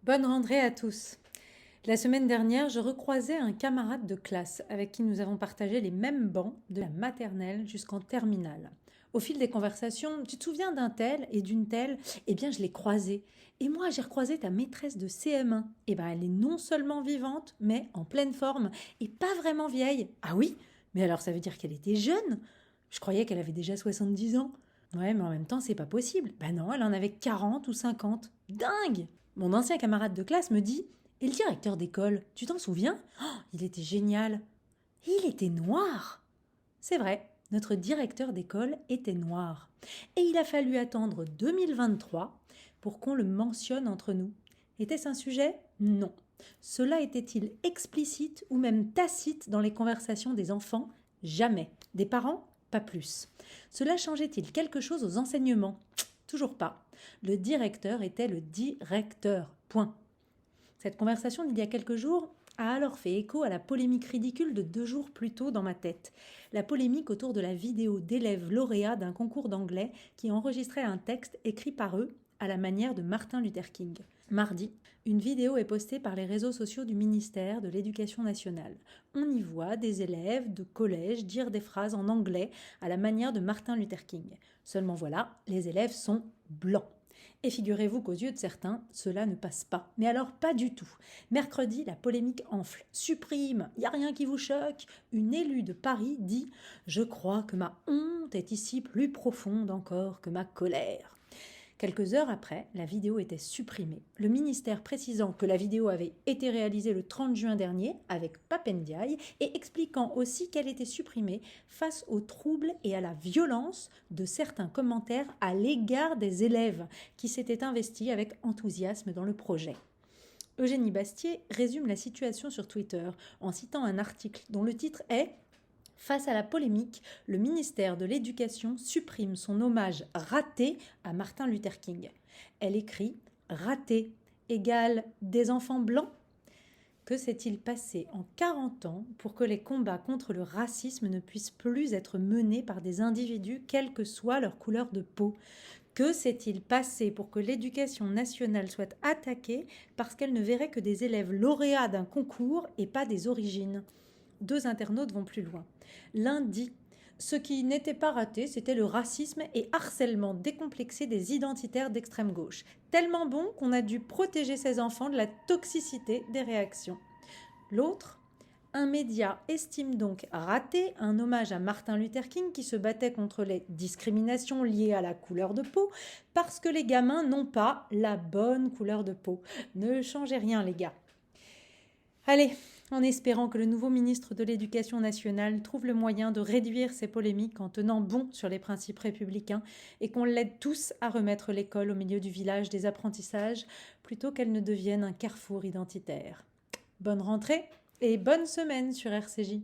Bonne rentrée à tous. La semaine dernière, je recroisais un camarade de classe avec qui nous avons partagé les mêmes bancs de la maternelle jusqu'en terminale. Au fil des conversations, tu te souviens d'un tel et d'une telle? Eh bien, je l'ai croisée. Et moi, j'ai recroisé ta maîtresse de CM1. Eh bien, elle est non seulement vivante, mais en pleine forme et pas vraiment vieille. Ah oui? Mais alors, ça veut dire qu'elle était jeune? Je croyais qu'elle avait déjà 70 ans. Ouais, mais en même temps, c'est pas possible. Ben non, elle en avait 40 ou 50. Dingue! Mon ancien camarade de classe me dit: Et le directeur d'école, tu t'en souviens? Oh, il était génial. Il était noir. C'est vrai, notre directeur d'école était noir. Et il a fallu attendre 2023 pour qu'on le mentionne entre nous. Était-ce un sujet? Non. Cela était-il explicite ou même tacite dans les conversations des enfants? Jamais. Des parents? Pas plus. Cela changeait-il quelque chose aux enseignements? Toujours pas. Le directeur était le directeur. Point. Cette conversation d'il y a quelques jours a alors fait écho à la polémique ridicule de 2 jours plus tôt dans ma tête. La polémique autour de la vidéo d'élèves lauréats d'un concours d'anglais qui enregistraient un texte écrit par eux à la manière de Martin Luther King. Mardi, une vidéo est postée par les réseaux sociaux du ministère de l'Éducation nationale. On y voit des élèves de collège dire des phrases en anglais à la manière de Martin Luther King. Seulement voilà, les élèves sont blancs. Et figurez-vous qu'aux yeux de certains, cela ne passe pas. Mais alors pas du tout. Mercredi, la polémique enfle. Supprime, il n'y a rien qui vous choque. Une élue de Paris dit: Je crois que ma honte est ici plus profonde encore que ma colère. Quelques heures après, la vidéo était supprimée, le ministère précisant que la vidéo avait été réalisée le 30 juin dernier avec Papendiaï et expliquant aussi qu'elle était supprimée face aux troubles et à la violence de certains commentaires à l'égard des élèves qui s'étaient investis avec enthousiasme dans le projet. Eugénie Bastier résume la situation sur Twitter en citant un article dont le titre est: Face à la polémique, le ministère de l'Éducation supprime son hommage raté à Martin Luther King. Elle écrit: Raté égale des enfants blancs? Que s'est-il passé en 40 ans pour que les combats contre le racisme ne puissent plus être menés par des individus quelle que soit leur couleur de peau? Que s'est-il passé pour que l'éducation nationale soit attaquée parce qu'elle ne verrait que des élèves lauréats d'un concours et pas des origines? 2 internautes vont plus loin. L'un dit: Ce qui n'était pas raté, c'était le racisme et harcèlement décomplexé des identitaires d'extrême gauche. Tellement bon qu'on a dû protéger ses enfants de la toxicité des réactions. L'autre: Un média estime donc raté un hommage à Martin Luther King qui se battait contre les discriminations liées à la couleur de peau parce que les gamins n'ont pas la bonne couleur de peau. Ne changez rien, les gars. Allez, en espérant que le nouveau ministre de l'Éducation nationale trouve le moyen de réduire ces polémiques en tenant bon sur les principes républicains et qu'on l'aide tous à remettre l'école au milieu du village des apprentissages plutôt qu'elle ne devienne un carrefour identitaire. Bonne rentrée et bonne semaine sur RCJ.